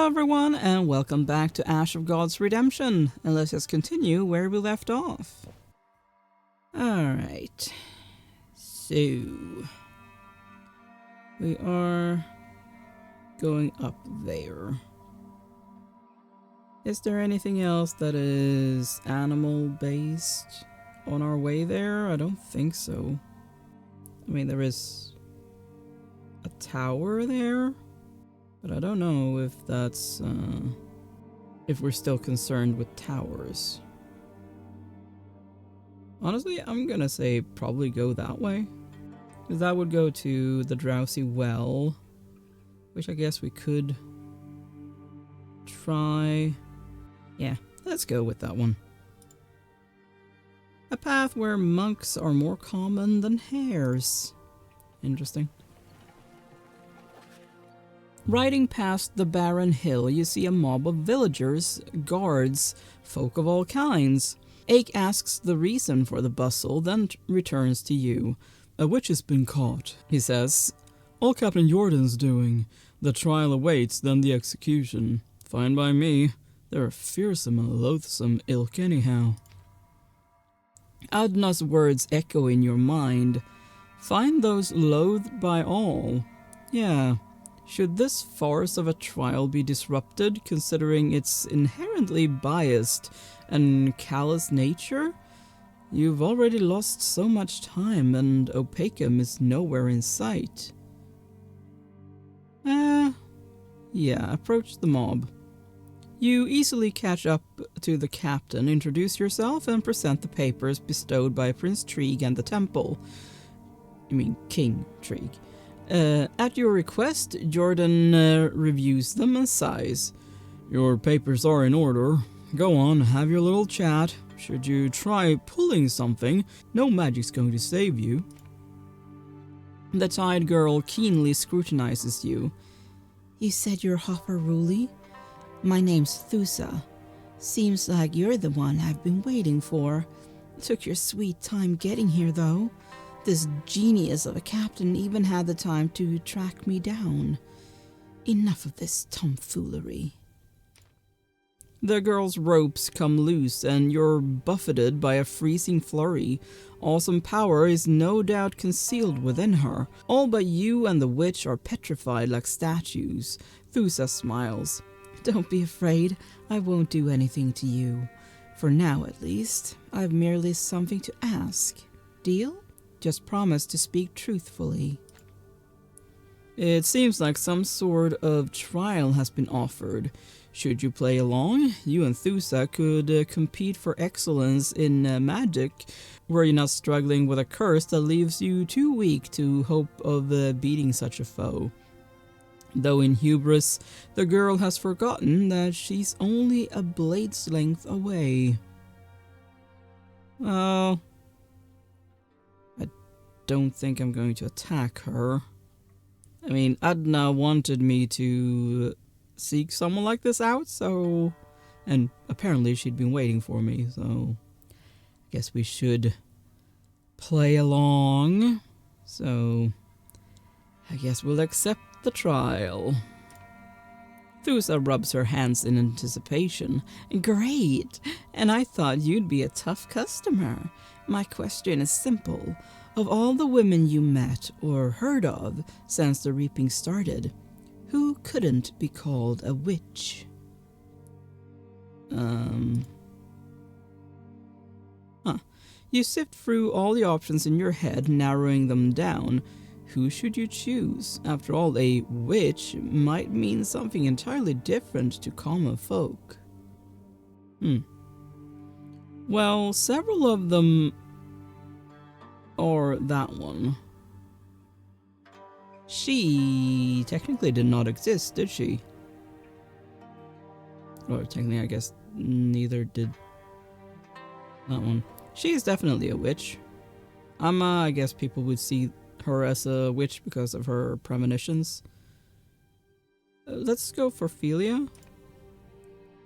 Hello everyone, and welcome back to Ash of God's Redemption, and let's just continue where we left off. Alright, so we are going up there. Is there anything else that is animal based on our way there? I don't think so. I mean, there is a tower there, but I don't know if that's, if we're still concerned with towers. Honestly, I'm gonna say probably go that way. Because that would go to the Drowsy Well, which I guess we could try. Yeah, let's go with that one. A path where monks are more common than hares. Interesting. Riding past the barren hill, you see a mob of villagers, guards, folk of all kinds. Ake asks the reason for the bustle, then returns to you. "A witch has been caught," he says. "All Captain Jordan's doing. The trial awaits, then the execution. Fine by me. They're a fearsome and loathsome ilk anyhow." Adna's words echo in your mind. Find those loathed by all. Yeah. Should this farce of a trial be disrupted, considering its inherently biased and callous nature? You've already lost so much time, and Opacum is nowhere in sight. Yeah, approach the mob. You easily catch up to the captain, introduce yourself, and present the papers bestowed by Prince Trig and the temple. I mean, King Trig. At your request, Jordan reviews them and sighs. "Your papers are in order. Go on, have your little chat. Should you try pulling something, no magic's going to save you." The Tide Girl keenly scrutinizes you. "You said you're Hopper Rouley? My name's Thusa. Seems like you're the one I've been waiting for. Took your sweet time getting here, though. This genius of a captain even had the time to track me down. Enough of this tomfoolery." The girl's ropes come loose and you're buffeted by a freezing flurry. Awesome power is no doubt concealed within her. All but you and the witch are petrified like statues. Thusa smiles. "Don't be afraid. I won't do anything to you. For now, at least. I've merely something to ask. Deal? Just promise to speak truthfully." It seems like some sort of trial has been offered. Should you play along, you and Thusa could compete for excellence in magic, where you're not struggling with a curse that leaves you too weak to hope of beating such a foe. Though in hubris, the girl has forgotten that she's only a blade's length away. Oh, I don't think I'm going to attack her. I mean, Adna wanted me to seek someone like this out, so... And apparently she'd been waiting for me, so... I guess we should play along. So... I guess we'll accept the trial. Thusa rubs her hands in anticipation. "Great! And I thought you'd be a tough customer. My question is simple. Of all the women you met or heard of since the reaping started, who couldn't be called a witch?" You sift through all the options in your head, narrowing them down. Who should you choose? After all, a witch might mean something entirely different to common folk. Well, several of them are that one. She technically did not exist, did she? Or technically, I guess neither did that one. She is definitely a witch. I guess people would see her as a witch because of her premonitions. Let's go for Philia.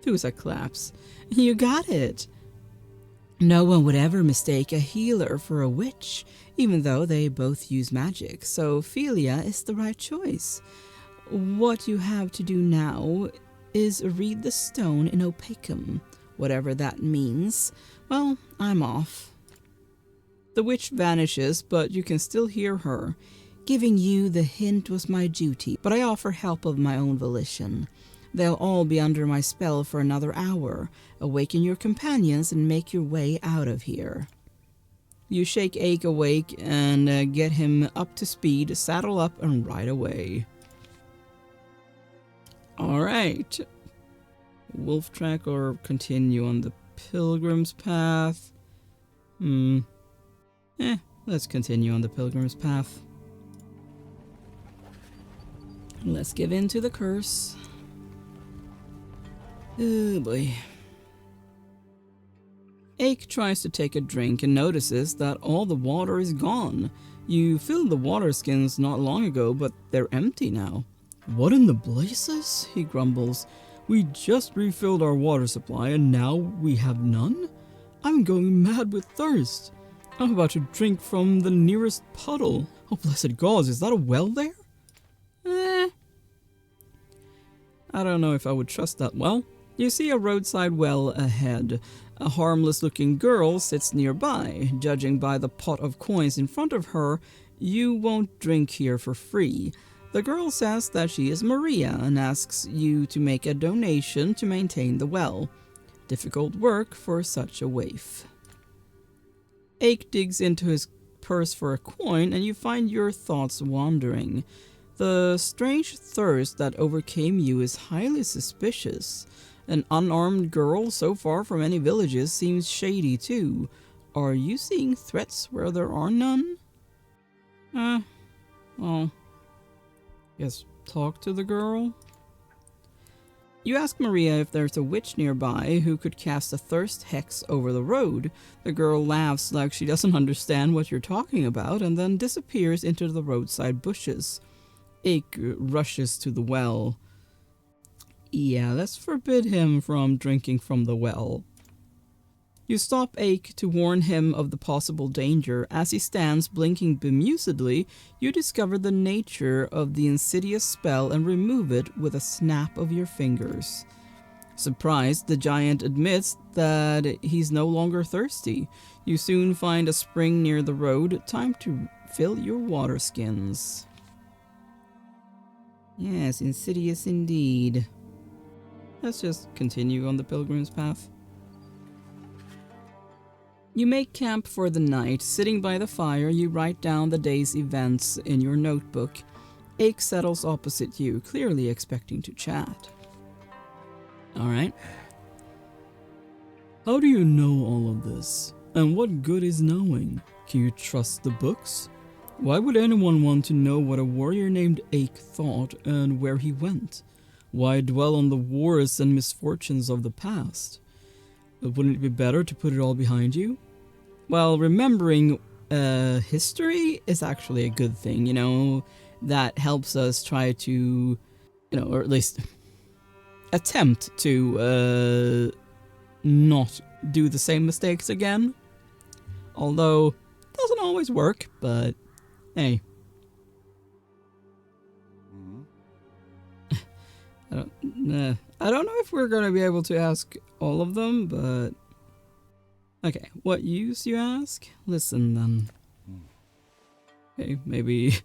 Thusa claps. "You got it. No one would ever mistake a healer for a witch, even though they both use magic, so Philia is the right choice. What you have to do now is read the stone in Opacum, whatever that means. Well, I'm off. The witch vanishes, but you can still hear her. Giving you the hint was my duty, but I offer help of my own volition. They'll all be under my spell for another hour. Awaken your companions and make your way out of here. You shake Ake awake and get him up to speed, saddle up, and ride away. Alright. Wolf track or continue on the pilgrim's path? Let's continue on the pilgrim's path. Let's give in to the curse. Oh boy. Ake tries to take a drink and notices that all the water is gone. You filled the water skins not long ago, but they're empty now. What in the blazes? He grumbles. We just refilled our water supply and now we have none? I'm going mad with thirst. I'm about to drink from the nearest puddle. Oh, blessed gods, is that a well there? I don't know if I would trust that well. You see a roadside well ahead. A harmless-looking girl sits nearby. Judging by the pot of coins in front of her, you won't drink here for free. The girl says that she is Maria and asks you to make a donation to maintain the well. Difficult work for such a waif. Ake digs into his purse for a coin and you find your thoughts wandering. The strange thirst that overcame you is highly suspicious. An unarmed girl so far from any villages seems shady too. Are you seeing threats where there are none? Well, guess talk to the girl. You ask Maria if there's a witch nearby who could cast a thirst hex over the road. The girl laughs like she doesn't understand what you're talking about and then disappears into the roadside bushes. Ake rushes to the well. Yeah, let's forbid him from drinking from the well. You stop Ake to warn him of the possible danger. As he stands blinking bemusedly, you discover the nature of the insidious spell and remove it with a snap of your fingers. Surprised, the giant admits that he's no longer thirsty. You soon find a spring near the road. Time to fill your water skins. Yes, insidious indeed. Let's just continue on the pilgrim's path. You make camp for the night. Sitting by the fire, you write down the day's events in your notebook. Ake settles opposite you, clearly expecting to chat. Alright. How do you know all of this? And what good is knowing? Can you trust the books? Why would anyone want to know what a warrior named Ake thought and where he went? Why dwell on the wars and misfortunes of the past? Wouldn't it be better to put it all behind you? Well, remembering history is actually a good thing, you know. That helps us try to, you know, or at least attempt to not do the same mistakes again. Although, it doesn't always work, but hey. I don't know if we're going to be able to ask all of them, but... Okay, what use, you ask? Listen, then. Okay, maybe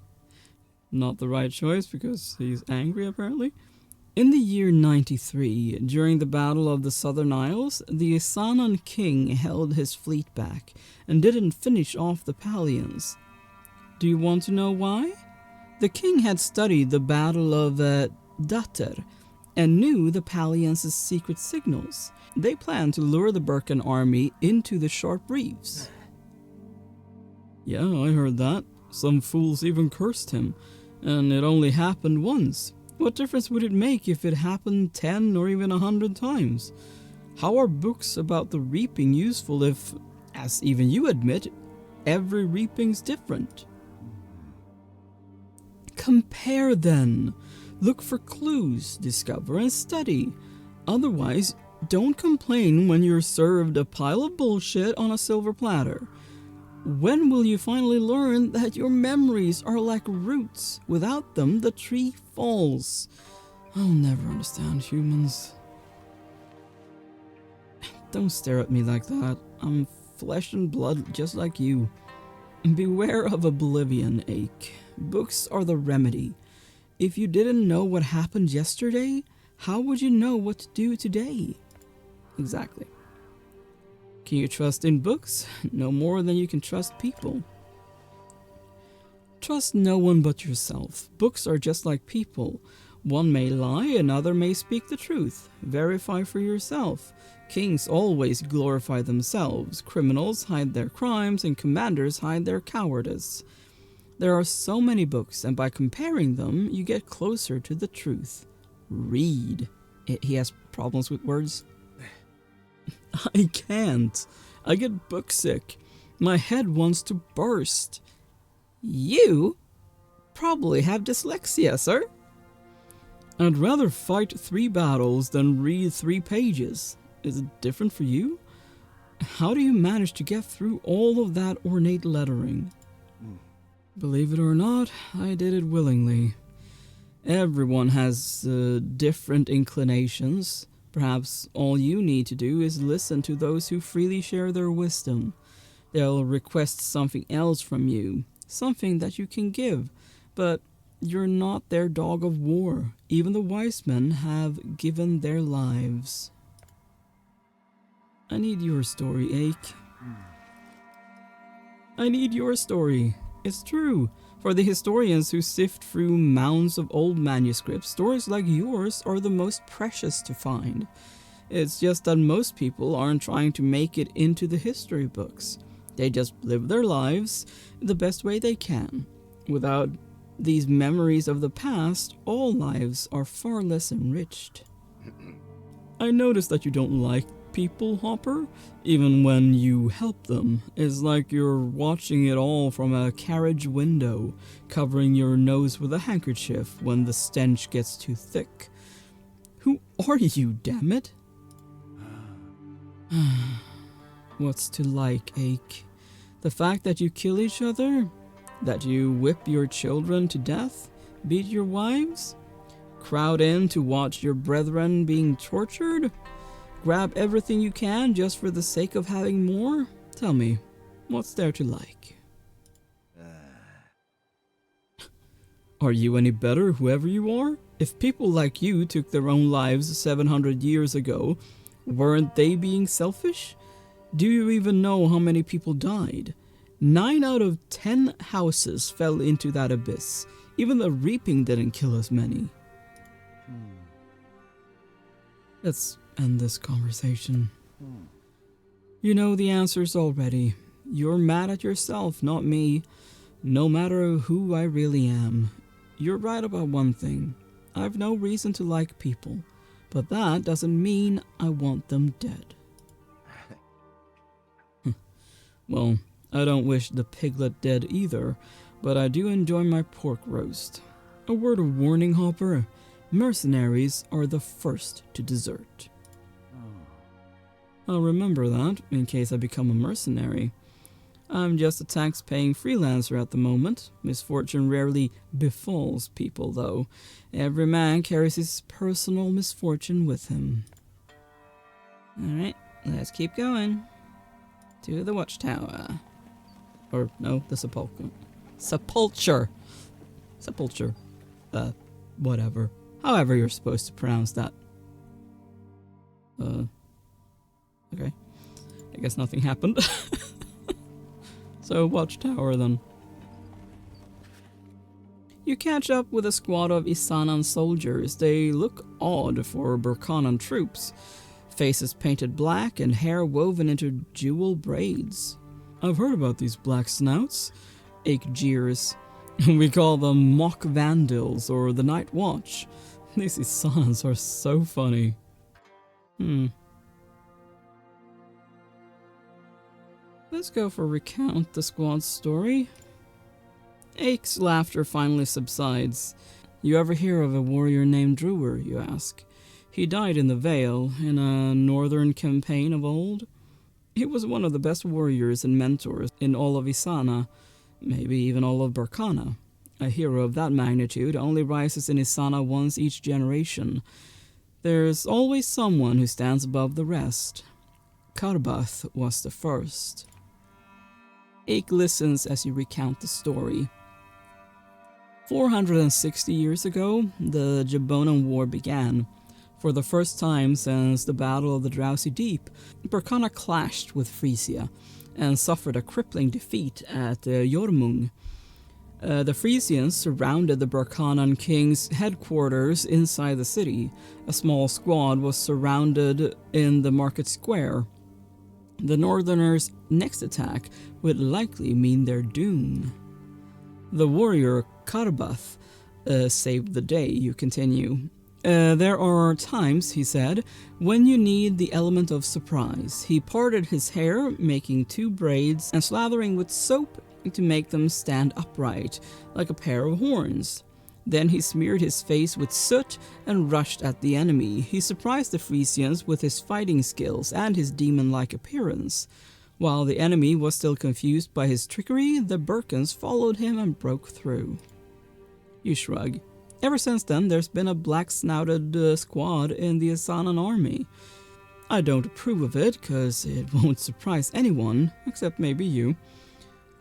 not the right choice because he's angry, apparently. In the year 93, during the Battle of the Southern Isles, the Isanan king held his fleet back and didn't finish off the Palians. Do you want to know why? The king had studied the Battle of Dater and knew the Palians' secret signals. They planned to lure the Birken army into the sharp reefs. Yeah, I heard that. Some fools even cursed him, and it only happened once. What difference would it make if it happened 10 or even 100 times? How are books about the reaping useful if, as even you admit, every reaping's different? Compare then. Look for clues, discover and study. Otherwise, don't complain when you're served a pile of bullshit on a silver platter. When will you finally learn that your memories are like roots? Without them, the tree falls. I'll never understand humans. Don't stare at me like that. I'm flesh and blood just like you. Beware of oblivion, Ache. Books are the remedy. If you didn't know what happened yesterday, how would you know what to do today? Exactly. Can you trust in books? No more than you can trust people. Trust no one but yourself. Books are just like people. One may lie, another may speak the truth. Verify for yourself. Kings always glorify themselves. Criminals hide their crimes, and commanders hide their cowardice. There are so many books, and by comparing them, you get closer to the truth. Read. He has problems with words. I can't. I get book sick. My head wants to burst. You probably have dyslexia, sir. I'd rather fight 3 battles than read 3 pages. Is it different for you? How do you manage to get through all of that ornate lettering? Believe it or not, I did it willingly. Everyone has different inclinations. Perhaps all you need to do is listen to those who freely share their wisdom. They'll request something else from you, something that you can give, but you're not their dog of war. Even the wise men have given their lives. I need your story, Ache. I need your story. It's true. For the historians who sift through mounds of old manuscripts, stories like yours are the most precious to find. It's just that most people aren't trying to make it into the history books. They just live their lives the best way they can. Without these memories of the past, all lives are far less enriched. I noticed that you don't like people, Hopper. Even when you help them, it's like you're watching it all from a carriage window, covering your nose with a handkerchief when the stench gets too thick. Who are you, damn it? What's to like, Ache? The fact that you kill each other? That you whip your children to death? Beat your wives? Crowd in to watch your brethren being tortured? Grab everything you can just for the sake of having more? Tell me, what's there to like? Are you any better, whoever you are? If people like you took their own lives 700 years ago, weren't they being selfish? Do you even know how many people died? 9 out of 10 houses fell into that abyss. Even the reaping didn't kill as many. Let's end this conversation. You know the answers already. You're mad at yourself, not me. No matter who I really am. You're right about one thing. I've no reason to like people, but that doesn't mean I want them dead. Well, I don't wish the piglet dead either, but I do enjoy my pork roast. A word of warning, Hopper. Mercenaries are the first to desert. I'll remember that, in case I become a mercenary. I'm just a tax-paying freelancer at the moment. Misfortune rarely befalls people, though. Every man carries his personal misfortune with him. Alright, let's keep going. To the watchtower. Or, no, the sepulchre. Sepulchre. Whatever. However you're supposed to pronounce that. Okay. I guess nothing happened. So, watchtower then. You catch up with a squad of Isanan soldiers. They look odd for Burkanan troops. Faces painted black and hair woven into jewel braids. I've heard about these black snouts. Ake jeers. We call them mock vandals or the night watch. These Isanans are so funny. Let's go for recount the squad's story. Ake's laughter finally subsides. You ever hear of a warrior named Drewer, you ask? He died in the Vale in a northern campaign of old. He was one of the best warriors and mentors in all of Isana, maybe even all of Burkana. A hero of that magnitude only rises in Isana once each generation. There's always someone who stands above the rest. Karbath was the first. Ake listens as you recount the story. 460 years ago, the Jabonan War began. For the first time since the Battle of the Drowsy Deep, Berkana clashed with Frisia and suffered a crippling defeat at Jormung. The Frisians surrounded the Berkanan king's headquarters inside the city. A small squad was surrounded in the market square. The Northerners' next attack would likely mean their doom. The warrior Karbath saved the day, you continue. There are times, he said, when you need the element of surprise. He parted his hair, making 2 braids and slathering with soap to make them stand upright, like a pair of horns. Then he smeared his face with soot and rushed at the enemy. He surprised the Frisians with his fighting skills and his demon-like appearance. While the enemy was still confused by his trickery, the Burkans followed him and broke through. You shrug. Ever since then, there's been a black-snouted squad in the Asanan army. I don't approve of it, cause it won't surprise anyone, except maybe you.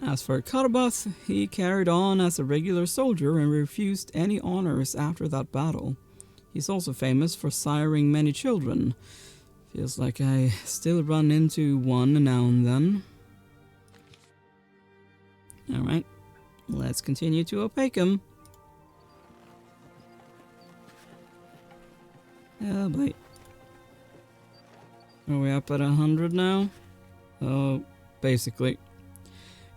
As for Karbath, he carried on as a regular soldier and refused any honors after that battle. He's also famous for siring many children. Feels like I still run into one now and then. Alright, let's continue to Opacum. Oh boy. Are we up at 100 now? Oh, basically.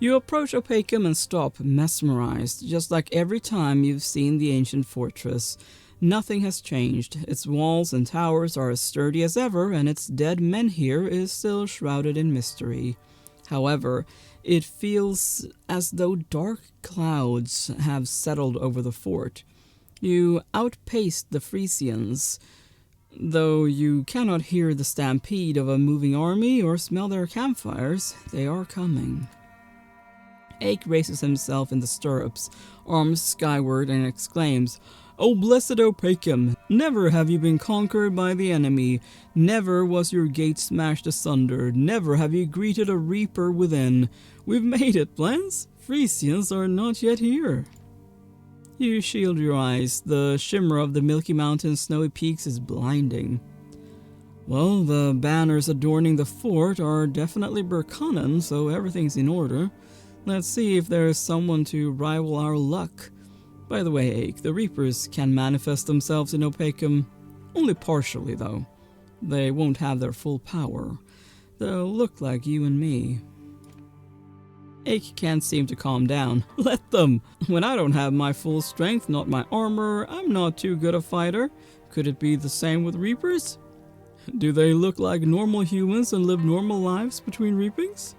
You approach Opacum and stop, mesmerized, just like every time you've seen the ancient fortress. Nothing has changed. Its walls and towers are as sturdy as ever, and its dead menhir is still shrouded in mystery. However, it feels as though dark clouds have settled over the fort. You outpaced the Frisians, though you cannot hear the stampede of a moving army or smell their campfires. They are coming. Ake raises himself in the stirrups, arms skyward, and exclaims, "O blessed Opacum, never have you been conquered by the enemy, never was your gate smashed asunder, never have you greeted a reaper within. We've made it, Blens. Frisians are not yet here." You shield your eyes. The shimmer of the Milky Mountain's snowy peaks is blinding. Well, the banners adorning the fort are definitely Berkanan, so everything's in order. Let's see if there is someone to rival our luck. By the way, Ake, the Reapers can manifest themselves in Opacum. Only partially, though. They won't have their full power. They'll look like you and me. Ake can't seem to calm down. Let them! When I don't have my full strength, not my armor, I'm not too good a fighter. Could it be the same with Reapers? Do they look like normal humans and live normal lives between reapings?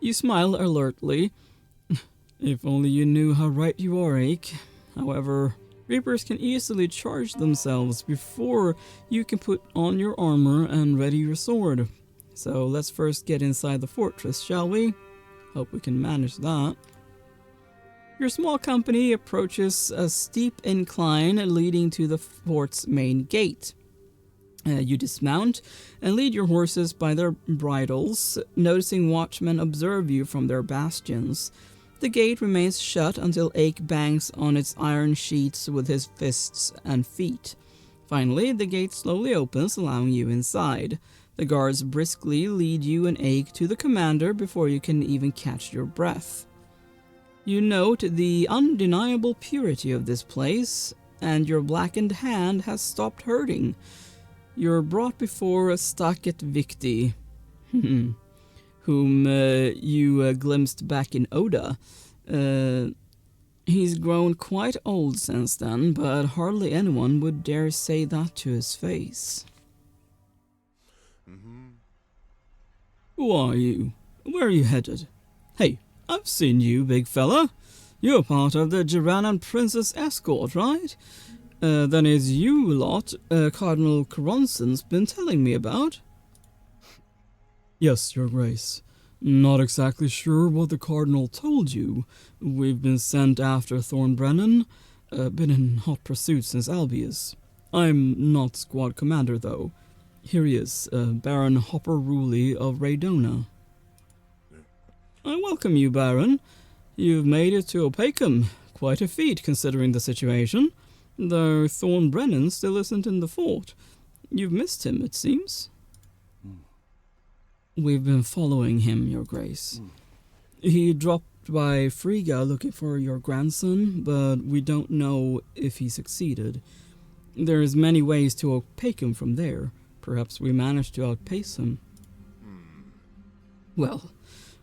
You smile alertly. If only you knew how right you are, Ake. However, Reapers can easily charge themselves before you can put on your armor and ready your sword. So let's first get inside the fortress, shall we? Hope we can manage that. Your small company approaches a steep incline leading to the fort's main gate. You dismount and lead your horses by their bridles, noticing watchmen observe you from their bastions. The gate remains shut until Ake bangs on its iron sheets with his fists and feet. Finally, the gate slowly opens, allowing you inside. The guards briskly lead you and Ake to the commander before you can even catch your breath. You note the undeniable purity of this place, and your blackened hand has stopped hurting. You're brought before Staket Victi, whom you glimpsed back in Oda. He's grown quite old since then, but hardly anyone would dare say that to his face. Who are you? Where are you headed? Hey, I've seen you, big fella. You're part of the Jiranan Princess escort, right? Then it's you lot Cardinal Coronson's been telling me about. Yes, your grace. Not exactly sure what the Cardinal told you. We've been sent after Thorn Brennan. Been in hot pursuit since Albius. I'm not squad commander, though. Here he is, Baron Hopper Rouley of Raydona. I welcome you, Baron. You've made it to Opacum. Quite a feat, considering the situation. Though Thorn Brennan still isn't in the fort. You've missed him, it seems. We've been following him, Your Grace. He dropped by Frigga looking for your grandson, but we don't know if he succeeded. There's many ways to Opacum from there. Perhaps we managed to outpace him. Well,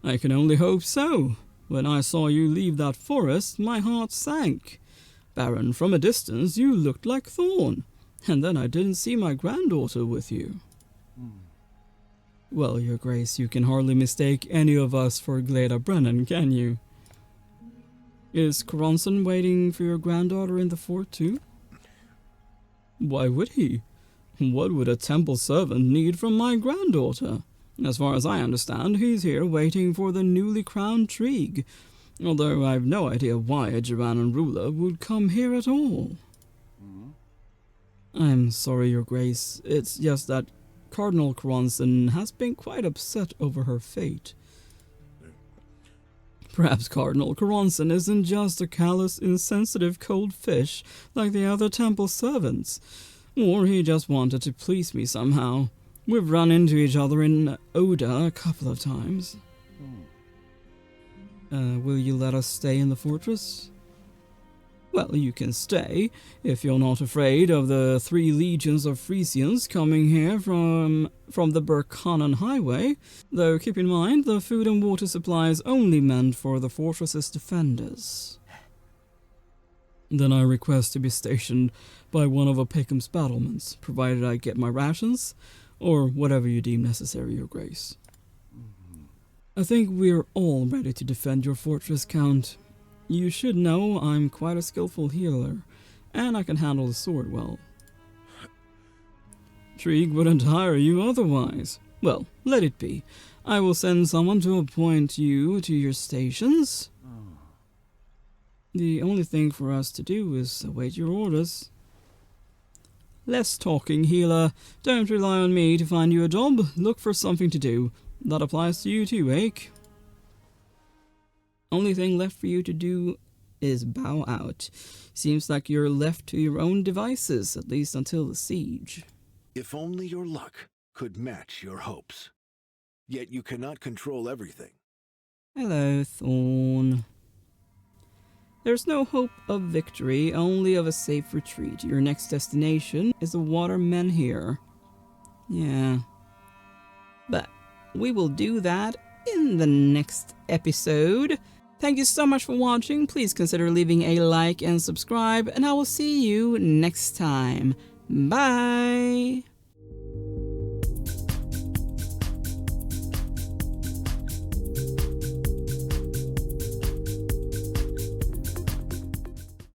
I can only hope so. When I saw you leave that forest, my heart sank. Baron, from a distance, you looked like Thorn. And then I didn't see my granddaughter with you. Well, Your Grace, you can hardly mistake any of us for Gleda Brennan, can you? Is Coronson waiting for your granddaughter in the fort, too? Why would he? What would a temple servant need from my granddaughter? As far as I understand, he's here waiting for the newly crowned Trig, although I've no idea why a Jaranan ruler would come here at all. I'm sorry, Your Grace. It's just that Cardinal Coronson has been quite upset over her fate. Perhaps Cardinal Coronson isn't just a callous, insensitive cold fish like the other temple servants, or he just wanted to please me somehow. We've run into each other in Oda a couple of times. Will you let us stay in the fortress? Well, you can stay, if you're not afraid of the 3 legions of Frisians coming here from the Burkhanan Highway, though keep in mind the food and water supply is only meant for the fortress's defenders. Then I request to be stationed by one of Opacum's battlements, provided I get my rations, or whatever you deem necessary, Your Grace. I think we're all ready to defend your fortress, Count. You should know I'm quite a skillful healer, and I can handle the sword well. Trig wouldn't hire you otherwise. Well, let it be. I will send someone to appoint you to your stations. The only thing for us to do is await your orders. Less talking, healer. Don't rely on me to find you a job. Look for something to do. That applies to you too, Ake. Only thing left for you to do is bow out. Seems like you're left to your own devices, at least until the siege. If only your luck could match your hopes. Yet you cannot control everything. Hello, Thorn. There's no hope of victory, only of a safe retreat. Your next destination is the Water Menhir. Yeah. But we will do that in the next episode. Thank you so much for watching. Please consider leaving a like and subscribe, and I will see you next time. Bye!